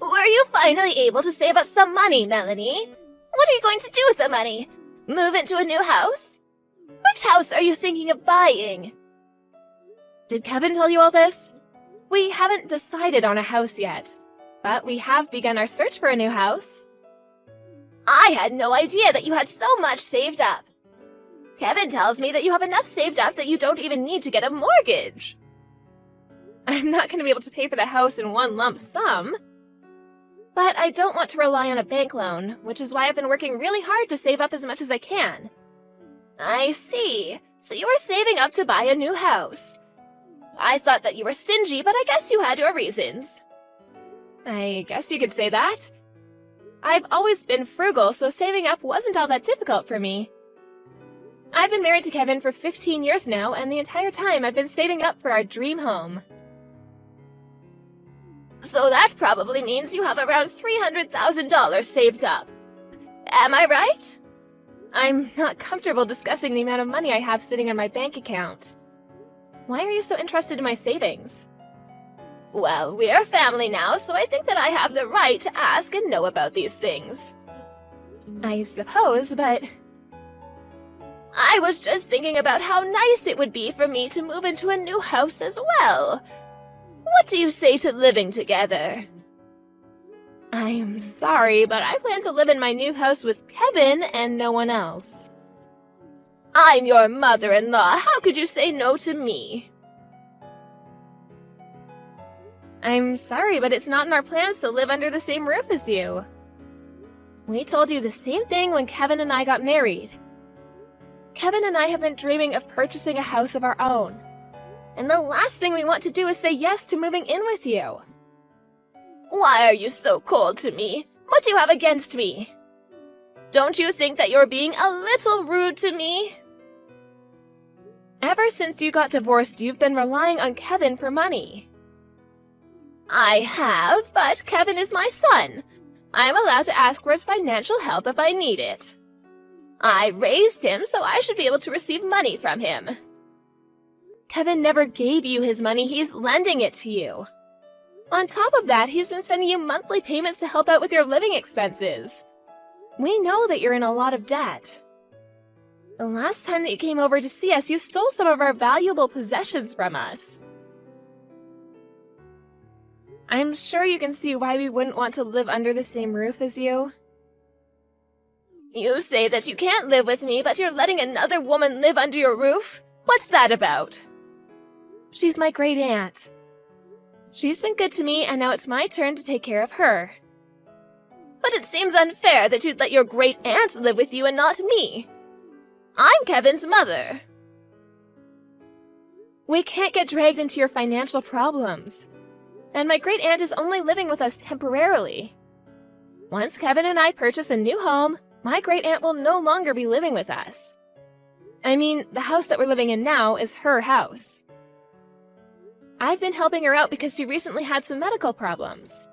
Were you finally able to save up some money, Melanie? What are you going to do with the money? Move into a new house? Which house are you thinking of buying? Did Kevin tell you all this? We haven't decided on a house yet, but we have begun our search for a new house. I had no idea that you had so much saved up. Kevin tells me that you have enough saved up that you don't even need to get a mortgage. I'm not going to be able to pay for the house in one lump sum. But I don't want to rely on a bank loan, which is why I've been working really hard to save up as much as I can. I see. So you are saving up to buy a new house. I thought that you were stingy, but I guess you had your reasons. I guess you could say that. I've always been frugal, so saving up wasn't all that difficult for me. I've been married to Kevin for 15 years now, and the entire time I've been saving up for our dream home. So that probably means you have around $300,000 saved up. Am I right? I'm not comfortable discussing the amount of money I have sitting in my bank account. Why are you so interested in my savings? Well, we're family now, so I think that I have the right to ask and know about these things. I suppose, but... I was just thinking about how nice it would be for me to move into a new house as well. What do you say to living together? I'm sorry, but I plan to live in my new house with Kevin and no one else. I'm your mother-in-law. How could you say no to me? I'm sorry, but it's not in our plans to live under the same roof as you. We told you the same thing when Kevin and I got married. Kevin and I have been dreaming of purchasing a house of our own. And the last thing we want to do is say yes to moving in with you. Why are you so cold to me? What do you have against me? Don't you think that you're being a little rude to me? Ever since you got divorced, you've been relying on Kevin for money. I have, but Kevin is my son. I'm allowed to ask for his financial help if I need it. I raised him, so I should be able to receive money from him. Kevin never gave you his money, he's lending it to you. On top of that, he's been sending you monthly payments to help out with your living expenses. We know that you're in a lot of debt. The last time that you came over to see us, you stole some of our valuable possessions from us. I'm sure you can see why we wouldn't want to live under the same roof as you. You say that you can't live with me, but you're letting another woman live under your roof? What's that about? She's my great aunt. She's been good to me, and now it's my turn to take care of her. But it seems unfair that you'd let your great aunt live with you and not me. I'm Kevin's mother. We can't get dragged into your financial problems. And my great aunt is only living with us temporarily. Once Kevin and I purchase a new home, my great aunt will no longer be living with us. I mean, the house that we're living in now is her house. I've been helping her out because she recently had some medical problems.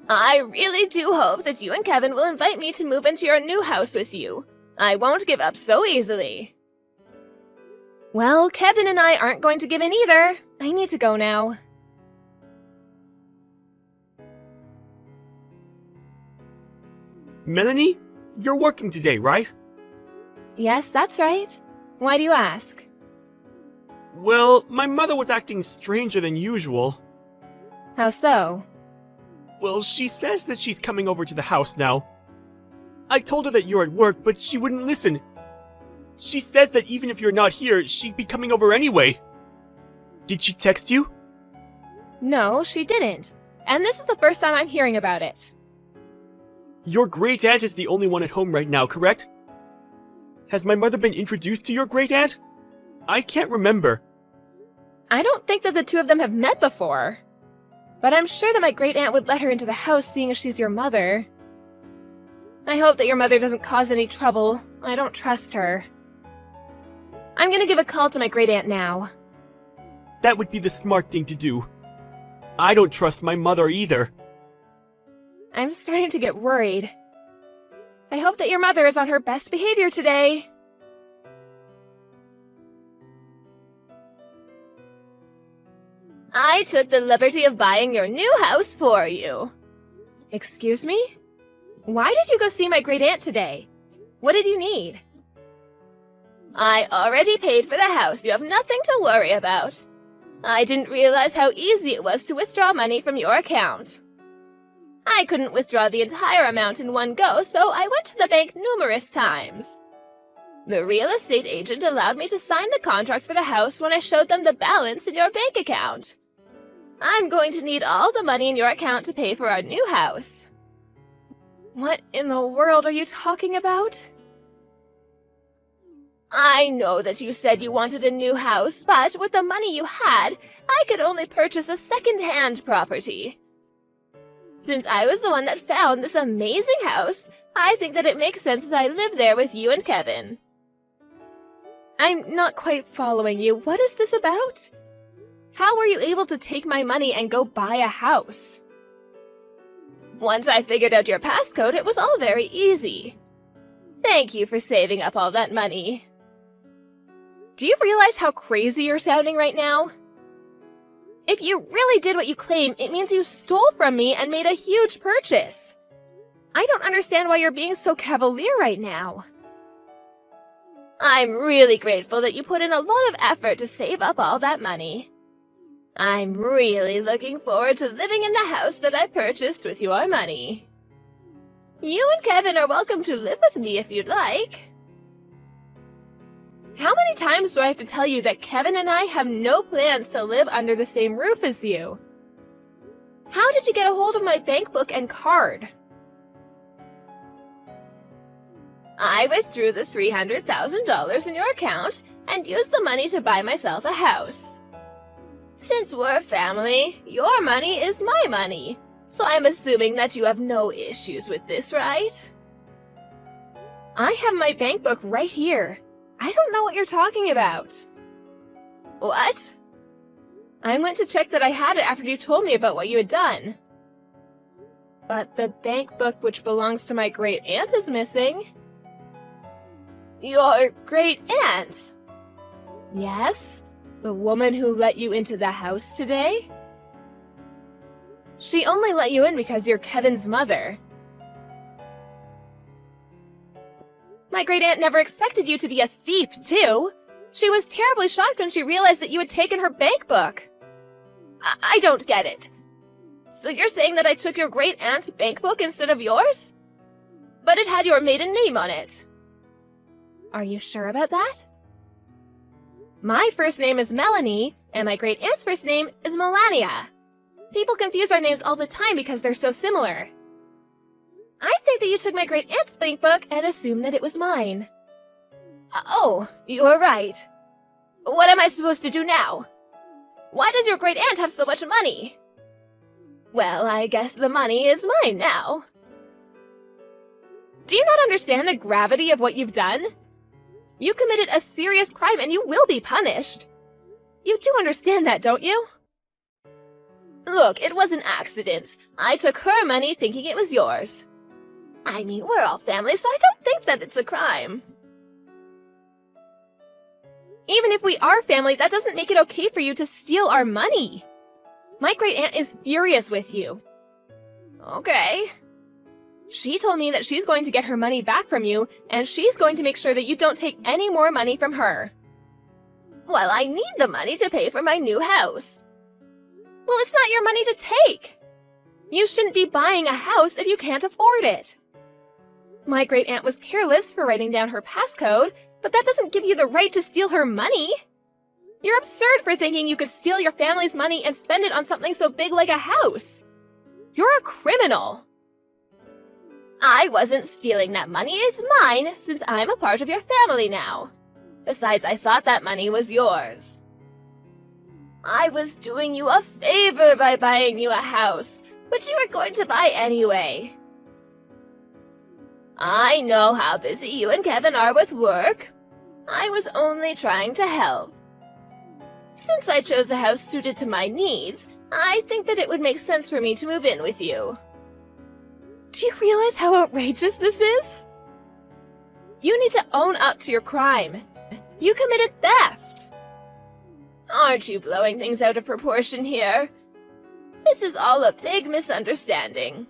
I really do hope that you and Kevin will invite me to move into your new house with you. I won't give up so easily. Well, Kevin and I aren't going to give in either. I need to go now. Melanie, you're working today, right? Yes, that's right. Why do you ask? Well, my mother was acting stranger than usual. How so? Well, she says that she's coming over to the house now. I told her that you're at work, but she wouldn't listen. She says that even if you're not here, she'd be coming over anyway. Did she text you? No, she didn't. And this is the first time I'm hearing about it. Your great aunt is the only one at home right now, correct? Has my mother been introduced to your great aunt? I can't remember. I don't think that the two of them have met before. But I'm sure that my great aunt would let her into the house, seeing as she's your mother. I hope that your mother doesn't cause any trouble. I don't trust her. I'm gonna give a call to my great aunt now. That would be the smart thing to do. I don't trust my mother either. I'm starting to get worried. I hope that your mother is on her best behavior today. I took the liberty of buying your new house for you. Excuse me? Why did you go see my great aunt today? What did you need? I already paid for the house. You have nothing to worry about. I didn't realize how easy it was to withdraw money from your account. I couldn't withdraw the entire amount in one go, so I went to the bank numerous times. The real estate agent allowed me to sign the contract for the house when I showed them the balance in your bank account. I'm going to need all the money in your account to pay for our new house. What in the world are you talking about? I know that you said you wanted a new house, but with the money you had, I could only purchase a second-hand property. Since I was the one that found this amazing house, I think that it makes sense that I live there with you and Kevin. I'm not quite following you. What is this about? How were you able to take my money and go buy a house? Once I figured out your passcode, it was all very easy. Thank you for saving up all that money. Do you realize how crazy you're sounding right now? If you really did what you claim, it means you stole from me and made a huge purchase. I don't understand why you're being so cavalier right now. I'm really grateful that you put in a lot of effort to save up all that money. I'm really looking forward to living in the house that I purchased with your money. You and Kevin are welcome to live with me if you'd like. How many times do I have to tell you that Kevin and I have no plans to live under the same roof as you? How did you get a hold of my bank book and card? I withdrew the $300,000 in your account and used the money to buy myself a house. Since we're family, your money is my money, so I'm assuming that you have no issues with this, right? I have my bank book right here. I don't know what you're talking about. What? I went to check that I had it after you told me about what you had done. But the bank book which belongs to my great aunt is missing. Your great aunt? Yes, the woman who let you into the house today? She only let you in because you're Kevin's mother. My great aunt never expected you to be a thief, too. She was terribly shocked when she realized that you had taken her bank book. I don't get it. So you're saying that I took your great aunt's bank book instead of yours? But it had your maiden name on it. Are you sure about that? My first name is Melanie, and my great aunt's first name is Melania. People confuse our names all the time because they're so similar. I think that you took my great aunt's bank book and assumed that it was mine. Oh, you're right. What am I supposed to do now? Why does your great aunt have so much money? Well, I guess the money is mine now. Do you not understand the gravity of what you've done? You committed a serious crime and you will be punished. You do understand that, don't you? Look, it was an accident. I took her money thinking it was yours. I mean, we're all family, so I don't think that it's a crime. Even if we are family, that doesn't make it okay for you to steal our money. My great aunt is furious with you. Okay. She told me that she's going to get her money back from you, and she's going to make sure that you don't take any more money from her. Well, I need the money to pay for my new house. Well, it's not your money to take. You shouldn't be buying a house if you can't afford it. My great aunt was careless for writing down her passcode, but that doesn't give you the right to steal her money. You're absurd for thinking you could steal your family's money and spend it on something so big like a house. You're a criminal. I wasn't stealing that money. It's mine, since I'm a part of your family now. Besides, I thought that money was yours. I was doing you a favor by buying you a house, which you were going to buy anyway. I know how busy you and Kevin are with work. I was only trying to help. Since I chose a house suited to my needs, I think that it would make sense for me to move in with you. Do you realize how outrageous this is? You need to own up to your crime. You committed theft. Aren't you blowing things out of proportion here? This is all a big misunderstanding.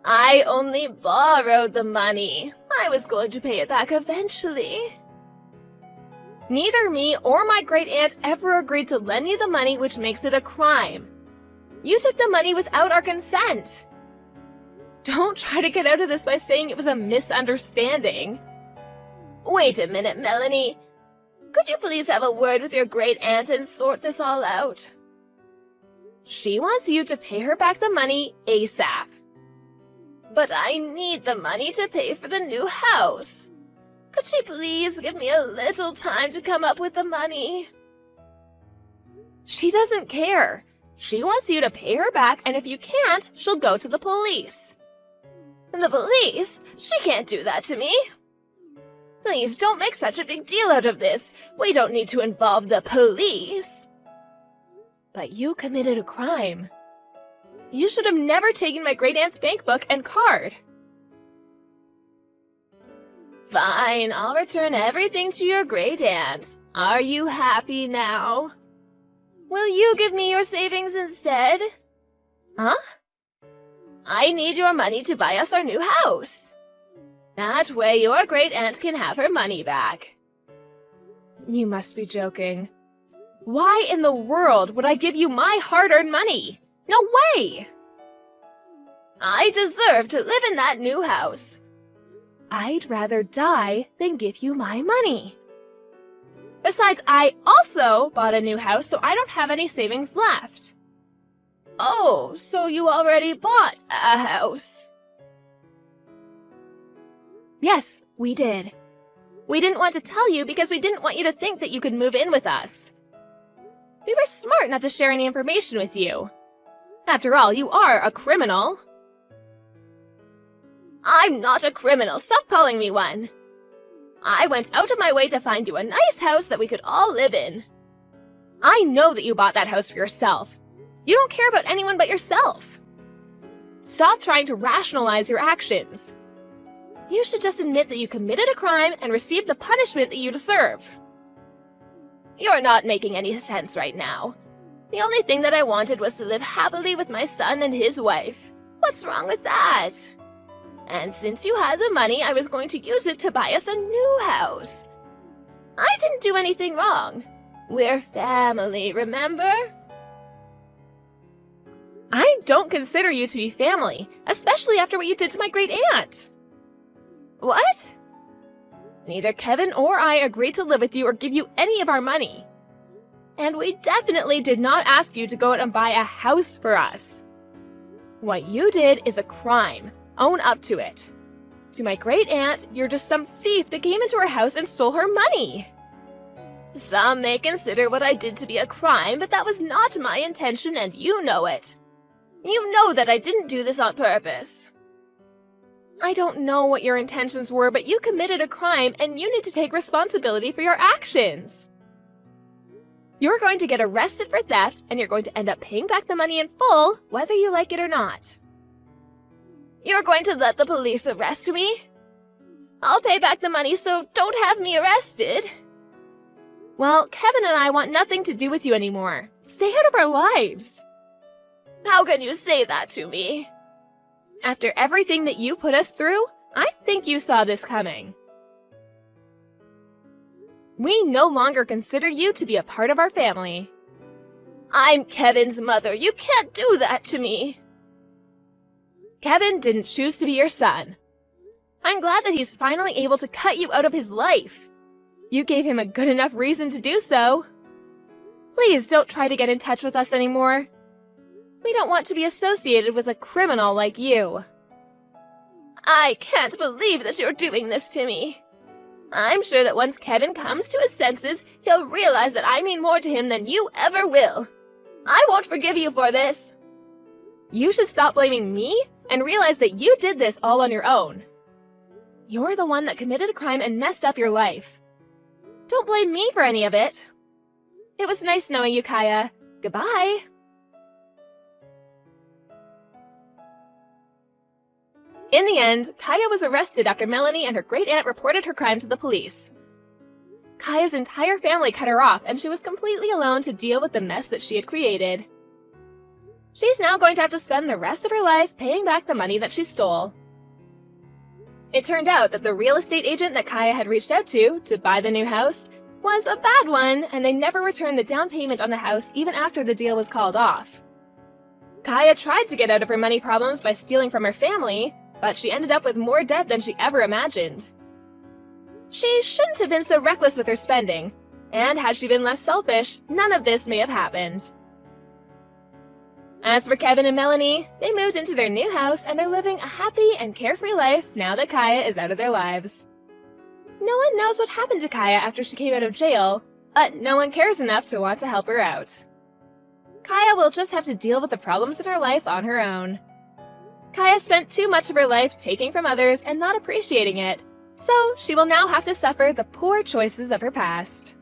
I only borrowed the money. I was going to pay it back eventually. Neither me or my great-aunt ever agreed to lend you the money, which makes it a crime. You took the money without our consent. Don't try to get out of this by saying it was a misunderstanding. Wait a minute, Melanie. Could you please have a word with your great-aunt and sort this all out? She wants you to pay her back the money ASAP. But I need the money to pay for the new house. Could she please give me a little time to come up with the money? She doesn't care. She wants you to pay her back, and if you can't, she'll go to the police. The police? She can't do that to me. Please don't make such a big deal out of this. We don't need to involve the police. But you committed a crime. You should have never taken my great-aunt's bank book and card. Fine, I'll return everything to your great-aunt. Are you happy now? Will you give me your savings instead? Huh? I need your money to buy us our new house. That way your great-aunt can have her money back. You must be joking. Why in the world would I give you my hard-earned money? No way! I deserve to live in that new house. I'd rather die than give you my money. Besides, I also bought a new house, so I don't have any savings left. Oh, so you already bought a house? Yes, we did. We didn't want to tell you because we didn't want you to think that you could move in with us. We were smart not to share any information with you. After all, you are a criminal. I'm not a criminal. Stop calling me one. I went out of my way to find you a nice house that we could all live in. I know that you bought that house for yourself. You don't care about anyone but yourself. Stop trying to rationalize your actions. You should just admit that you committed a crime and receive the punishment that you deserve. You're not making any sense right now. The only thing that I wanted was to live happily with my son and his wife. What's wrong with that? And since you had the money, I was going to use it to buy us a new house. I didn't do anything wrong. We're family, remember? I don't consider you to be family, especially after what you did to my great-aunt. What? Neither Kevin or I agreed to live with you or give you any of our money. And we definitely did not ask you to go out and buy a house for us. What you did is a crime. Own up to it. To my great-aunt, you're just some thief that came into her house and stole her money. Some may consider what I did to be a crime, but that was not my intention and you know it. You know that I didn't do this on purpose. I don't know what your intentions were, but you committed a crime and you need to take responsibility for your actions. You're going to get arrested for theft and you're going to end up paying back the money in full, whether you like it or not. You're going to let the police arrest me? I'll pay back the money, so don't have me arrested. Well, Kevin and I want nothing to do with you anymore. Stay out of our lives. How can you say that to me? After everything that you put us through, I think you saw this coming. We no longer consider you to be a part of our family. I'm Kevin's mother. You can't do that to me. Kevin didn't choose to be your son. I'm glad that he's finally able to cut you out of his life. You gave him a good enough reason to do so. Please don't try to get in touch with us anymore. We don't want to be associated with a criminal like you. I can't believe that you're doing this to me. I'm sure that once Kevin comes to his senses, he'll realize that I mean more to him than you ever will. I won't forgive you for this. You should stop blaming me and realize that you did this all on your own. You're the one that committed a crime and messed up your life. Don't blame me for any of it. It was nice knowing you, Kaya. Goodbye. In the end, Kaya was arrested after Melanie and her great-aunt reported her crime to the police. Kaya's entire family cut her off, and she was completely alone to deal with the mess that she had created. She's now going to have to spend the rest of her life paying back the money that she stole. It turned out that the real estate agent that Kaya had reached out to buy the new house was a bad one, and they never returned the down payment on the house even after the deal was called off. Kaya tried to get out of her money problems by stealing from her family, but she ended up with more debt than she ever imagined. She shouldn't have been so reckless with her spending, and had she been less selfish, none of this may have happened. As for Kevin and Melanie, they moved into their new house and are living a happy and carefree life now that Kaya is out of their lives. No one knows what happened to Kaya after she came out of jail, but no one cares enough to want to help her out. Kaya will just have to deal with the problems in her life on her own. Kaya spent too much of her life taking from others and not appreciating it, so she will now have to suffer the poor choices of her past.